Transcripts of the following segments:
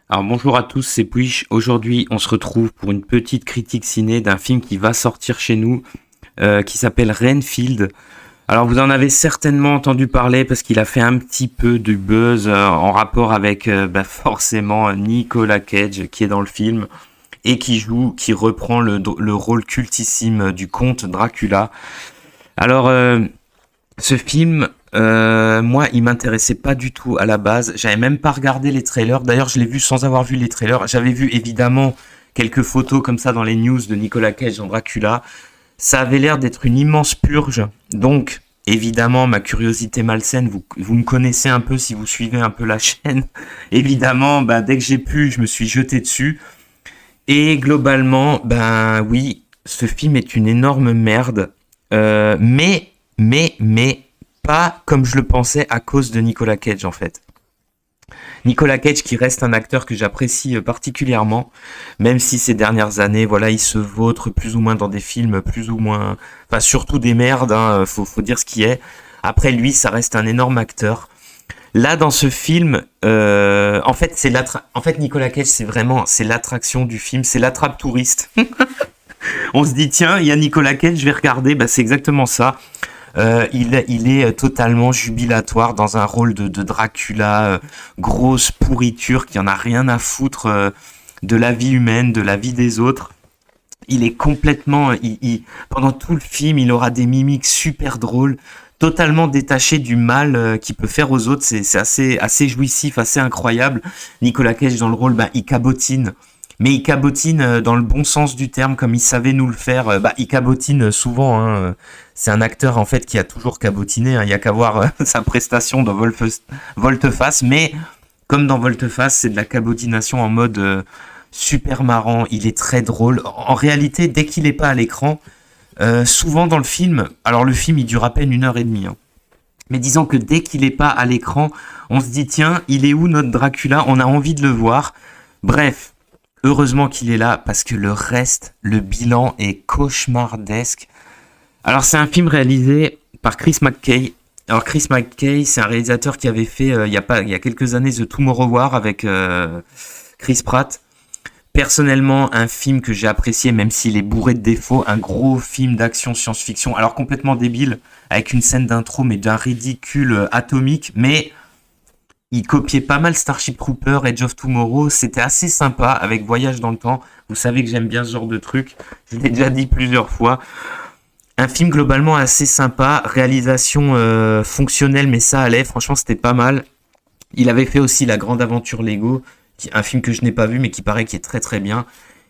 Alors bonjour à tous, c'est Puish. Aujourd'hui, on se retrouve pour une petite critique ciné d'un film qui va sortir chez nous, qui s'appelle Renfield. Alors vous en avez certainement entendu parler parce qu'il a fait un petit peu du buzz en rapport avec forcément Nicolas Cage qui est dans le film et qui reprend le rôle cultissime du comte Dracula. Alors ce film, moi, il m'intéressait pas du tout à la base. J'avais même pas regardé les trailers. D'ailleurs, je l'ai vu sans avoir vu les trailers. J'avais vu évidemment quelques photos comme ça dans les news de Nicolas Cage dans Dracula. Ça avait l'air d'être une immense purge. Donc, évidemment, ma curiosité malsaine, vous me connaissez un peu si vous suivez un peu la chaîne. Évidemment, dès que j'ai pu, je me suis jeté dessus. Et globalement, oui, ce film est une énorme merde. Mais, pas comme je le pensais à cause de Nicolas Cage en fait. Nicolas Cage qui reste un acteur que j'apprécie particulièrement, même si ces dernières années, voilà, il se vautre plus ou moins dans des films, plus ou moins, enfin surtout des merdes, hein, faut dire ce qui est. Après lui, ça reste un énorme acteur. Là, dans ce film, en fait, Nicolas Cage, c'est l'attraction du film, c'est l'attrape touriste. On se dit tiens, il y a Nicolas Cage, je vais regarder, c'est exactement ça. Il est totalement jubilatoire dans un rôle de Dracula, grosse pourriture qui en a rien à foutre de la vie humaine, de la vie des autres. Il est complètement, pendant tout le film, il aura des mimiques super drôles, totalement détaché du mal qu'il peut faire aux autres. C'est assez jouissif, assez incroyable. Nicolas Cage dans le rôle, il cabotine. Mais il cabotine dans le bon sens du terme, comme il savait nous le faire. Il cabotine souvent. Hein. C'est un acteur en fait qui a toujours cabotiné. Hein. Il y a qu'à voir sa prestation dans Volte-Face. Mais comme dans Volte-Face, c'est de la cabotination en mode super marrant. Il est très drôle. En réalité, dès qu'il est pas à l'écran, souvent dans le film. Alors le film, il dure à peine 1 heure et demie. Hein. Mais disons que dès qu'il est pas à l'écran, on se dit tiens, il est où notre Dracula? On a envie de le voir. Bref. Heureusement qu'il est là parce que le reste, le bilan est cauchemardesque. Alors c'est un film réalisé par Chris McKay. Alors Chris McKay, c'est un réalisateur qui avait fait il y a quelques années The Tomorrow War avec Chris Pratt. Personnellement, un film que j'ai apprécié, même s'il est bourré de défauts, un gros film d'action science-fiction. Alors complètement débile, avec une scène d'intro mais d'un ridicule atomique, mais il copiait pas mal Starship Troopers, Edge of Tomorrow, c'était assez sympa avec Voyage dans le temps. Vous savez que j'aime bien ce genre de truc, je l'ai déjà dit plusieurs fois. Un film globalement assez sympa, réalisation fonctionnelle mais ça allait, franchement c'était pas mal. Il avait fait aussi La Grande Aventure Lego, un film que je n'ai pas vu mais qui paraît qui est très très bien.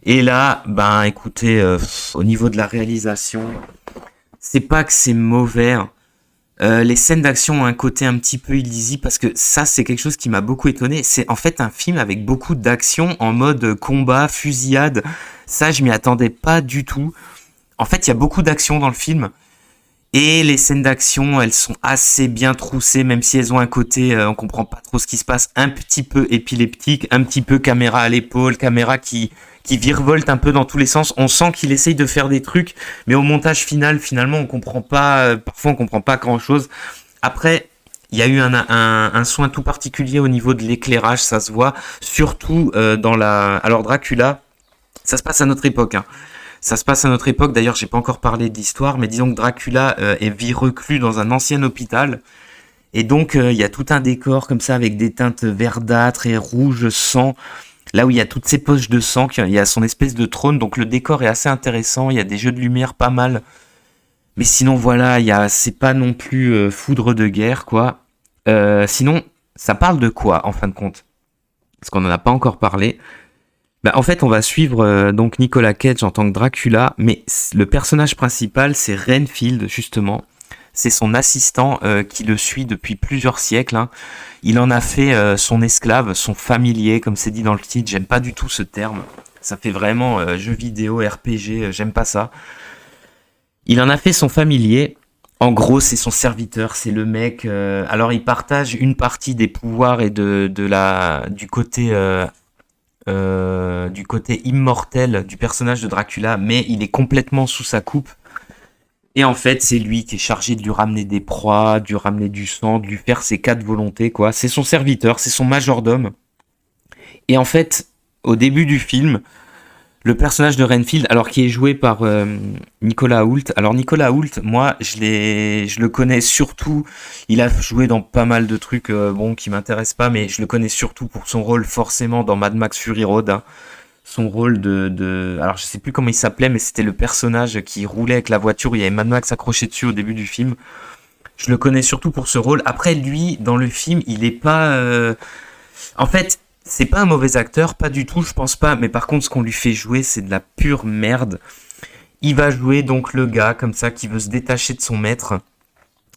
Et là, écoutez, au niveau de la réalisation, c'est pas que c'est mauvais, hein. Les scènes d'action ont un côté un petit peu illisible parce que ça c'est quelque chose qui m'a beaucoup étonné. C'est en fait un film avec beaucoup d'action en mode combat, fusillade. Ça je m'y attendais pas du tout. En fait il y a beaucoup d'action dans le film. Et les scènes d'action, elles sont assez bien troussées, même si elles ont un côté, on comprend pas trop ce qui se passe, un petit peu épileptique, un petit peu caméra à l'épaule, caméra qui virevolte un peu dans tous les sens. On sent qu'il essaye de faire des trucs, mais au montage final, finalement, on comprend pas, parfois on comprend pas grand chose. Après, il y a eu un soin tout particulier au niveau de l'éclairage, ça se voit, surtout alors Dracula, ça se passe à notre époque, hein. Ça se passe à notre époque, d'ailleurs j'ai pas encore parlé d'histoire, mais disons que Dracula vit reclus dans un ancien hôpital, et donc il y a tout un décor comme ça avec des teintes verdâtres et rouge sang, là où il y a toutes ces poches de sang, il y a son espèce de trône, donc le décor est assez intéressant, il y a des jeux de lumière pas mal, mais sinon voilà, c'est pas non plus foudre de guerre quoi. Sinon, ça parle de quoi en fin de compte? Parce qu'on en a pas encore parlé. En fait, on va suivre donc Nicolas Cage en tant que Dracula, mais le personnage principal, c'est Renfield, justement. C'est son assistant qui le suit depuis plusieurs siècles. Hein. Il en a fait son esclave, son familier, comme c'est dit dans le titre. J'aime pas du tout ce terme. Ça fait vraiment jeu vidéo, RPG, j'aime pas ça. Il en a fait son familier. En gros, c'est son serviteur, c'est le mec. Alors, il partage une partie des pouvoirs et du côté immortel du personnage de Dracula, mais il est complètement sous sa coupe. Et en fait, c'est lui qui est chargé de lui ramener des proies, de lui ramener du sang, de lui faire ses 4 volontés, quoi. C'est son serviteur, c'est son majordome. Et en fait, au début du film, le personnage de Renfield, alors qui est joué par Nicolas Hoult. Alors Nicolas Hoult, moi, je le connais surtout. Il a joué dans pas mal de trucs, bon, qui m'intéressent pas, mais je le connais surtout pour son rôle forcément dans Mad Max Fury Road, hein. Son rôle alors je sais plus comment il s'appelait, mais c'était le personnage qui roulait avec la voiture. Il y avait Mad Max accroché dessus au début du film. Je le connais surtout pour ce rôle. Après, lui, dans le film, il est pas. En fait, c'est pas un mauvais acteur, pas du tout, je pense pas. Mais par contre, ce qu'on lui fait jouer, c'est de la pure merde. Il va jouer donc le gars comme ça qui veut se détacher de son maître,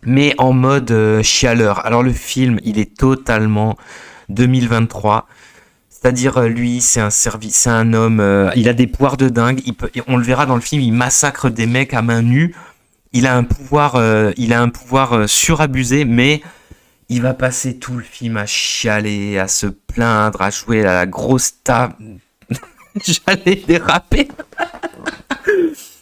mais en mode chialeur. Alors le film, il est totalement 2023. C'est-à-dire, lui, c'est un homme, il a des pouvoirs de dingue. On le verra dans le film, il massacre des mecs à main nue. Il a un pouvoir surabusé, mais il va passer tout le film à chialer, à se plaindre, à jouer à la grosse table. J'allais déraper.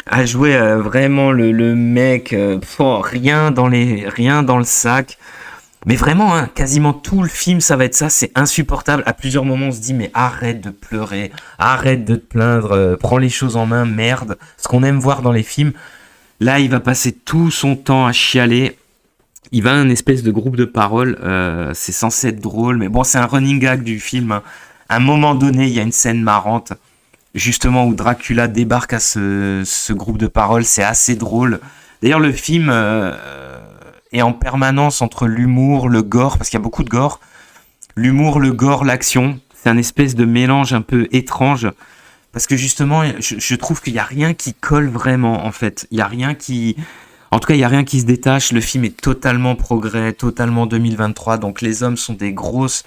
À jouer vraiment le mec, rien dans le sac. Mais vraiment, hein, quasiment tout le film, ça va être ça, c'est insupportable. À plusieurs moments, on se dit, mais arrête de pleurer, arrête de te plaindre, prends les choses en main, merde. Ce qu'on aime voir dans les films. Là, il va passer tout son temps à chialer. Il va à un espèce de groupe de parole. C'est censé être drôle, mais bon, c'est un running gag du film, hein. À un moment donné, il y a une scène marrante, justement, où Dracula débarque à ce groupe de parole. C'est assez drôle. D'ailleurs, le film est en permanence entre l'humour, le gore, parce qu'il y a beaucoup de gore. L'humour, le gore, l'action. C'est un espèce de mélange un peu étrange. Parce que justement, je trouve qu'il n'y a rien qui colle vraiment, en fait. Il n'y a rien qui... En tout cas, il n'y a rien qui se détache. Le film est totalement progrès, totalement 2023. Donc les hommes sont des grosses...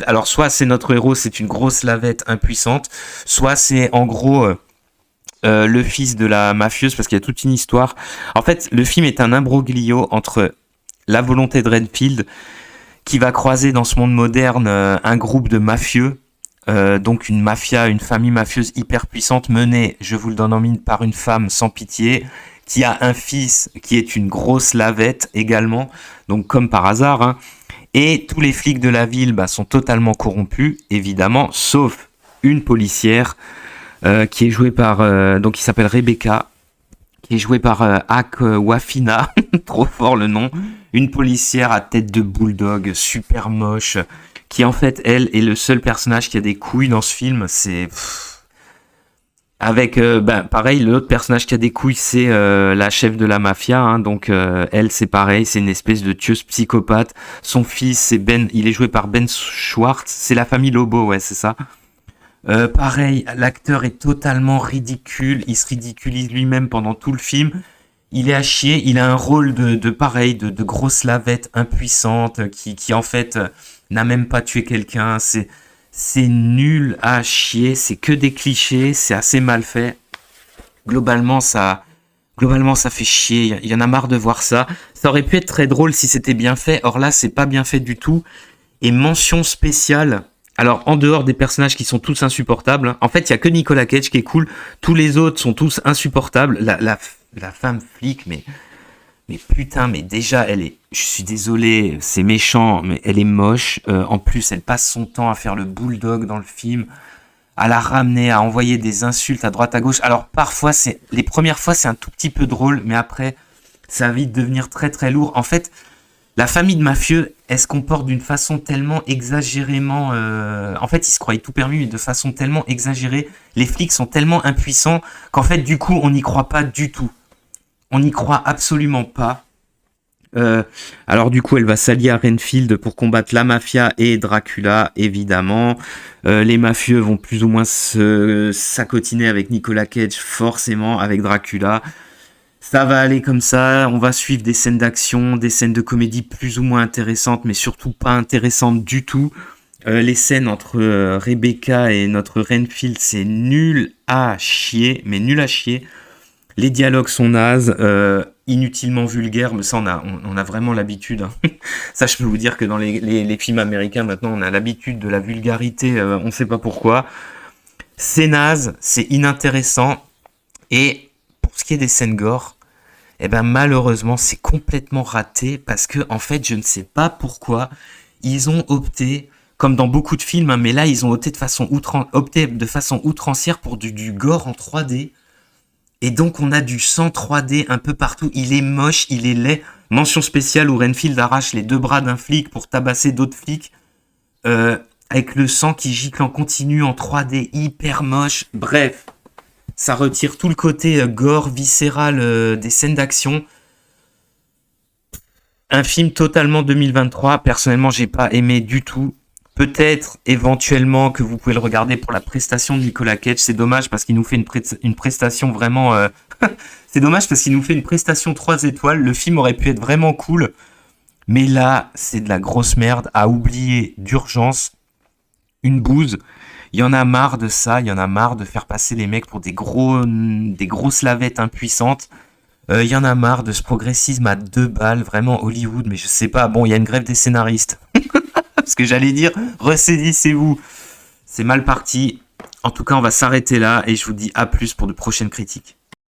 Alors soit c'est notre héros, c'est une grosse lavette impuissante. Soit c'est en gros le fils de la mafieuse, parce qu'il y a toute une histoire. En fait, le film est un imbroglio entre la volonté de Renfield, qui va croiser dans ce monde moderne un groupe de mafieux. Donc une mafia, une famille mafieuse hyper puissante menée, je vous le donne en mine, par une femme sans pitié, qui a un fils qui est une grosse lavette également, donc comme par hasard, hein. Et tous les flics de la ville sont totalement corrompus, évidemment, sauf une policière qui est jouée par, donc qui s'appelle Rebecca, qui est jouée par Ak Wafina, trop fort le nom, une policière à tête de bulldog, super moche, qui en fait, elle, est le seul personnage qui a des couilles dans ce film. C'est... Avec, pareil, l'autre personnage qui a des couilles, c'est la chef de la mafia, hein. Donc elle, c'est pareil, c'est une espèce de tueuse psychopathe. Son fils, c'est Ben, il est joué par Ben Schwartz, c'est la famille Lobo, ouais, c'est ça. Pareil, l'acteur est totalement ridicule, il se ridiculise lui-même pendant tout le film. Il est à chier, il a un rôle de grosse lavette impuissante qui en fait n'a même pas tué quelqu'un. C'est nul à chier, c'est que des clichés, c'est assez mal fait. Globalement, ça fait chier. Il y en a marre de voir ça. Ça aurait pu être très drôle si c'était bien fait. Or là, c'est pas bien fait du tout. Et mention spéciale. Alors, en dehors des personnages qui sont tous insupportables, hein, en fait, il y a que Nicolas Cage qui est cool. Tous les autres sont tous insupportables. La femme flic, mais putain, mais déjà, je suis désolé, c'est méchant, mais elle est moche. En plus, elle passe son temps à faire le bulldog dans le film, à la ramener, à envoyer des insultes à droite à gauche. Alors, parfois, les premières fois, c'est un tout petit peu drôle, mais après, ça va vite devenir très très lourd. En fait, la famille de mafieux, elle se comporte d'une façon tellement exagérément... En fait, ils se croient tout permis, mais de façon tellement exagérée. Les flics sont tellement impuissants qu'en fait, du coup, on n'y croit pas du tout. On n'y croit absolument pas. Alors du coup, elle va s'allier à Renfield pour combattre la mafia et Dracula, évidemment. Les mafieux vont plus ou moins s'acotiner avec Nicolas Cage, forcément, avec Dracula. Ça va aller comme ça, on va suivre des scènes d'action, des scènes de comédie plus ou moins intéressantes, mais surtout pas intéressantes du tout. Les scènes entre Rebecca et notre Renfield, c'est nul à chier, mais nul à chier. Les dialogues sont nazes, inutilement vulgaires, mais ça on a vraiment l'habitude, hein. Ça je peux vous dire que dans les films américains maintenant on a l'habitude de la vulgarité, on ne sait pas pourquoi. C'est naze, c'est inintéressant, et pour ce qui est des scènes gore, eh ben malheureusement c'est complètement raté, parce que en fait je ne sais pas pourquoi ils ont opté comme dans beaucoup de films, hein, mais là, ils ont opté de façon outrancière pour du gore en 3D. Et donc, on a du sang 3D un peu partout. Il est moche, il est laid. Mention spéciale où Renfield arrache les 2 bras d'un flic pour tabasser d'autres flics. Avec le sang qui gicle en continu en 3D, hyper moche. Bref, ça retire tout le côté gore, viscéral des scènes d'action. Un film totalement 2023. Personnellement, j'ai pas aimé du tout. Peut-être, éventuellement, que vous pouvez le regarder pour la prestation de Nicolas Cage. C'est dommage parce qu'il nous fait une prestation vraiment... C'est dommage parce qu'il nous fait une prestation 3 étoiles. Le film aurait pu être vraiment cool. Mais là, c'est de la grosse merde à oublier d'urgence. Une bouse. Il y en a marre de ça. Il y en a marre de faire passer les mecs pour des grosses lavettes impuissantes. Il y en a marre de ce progressisme à 2 balles. Vraiment Hollywood. Mais je sais pas. Bon, il y a une grève des scénaristes. Parce que j'allais dire, ressaisissez-vous. C'est mal parti. En tout cas, on va s'arrêter là et je vous dis à plus pour de prochaines critiques.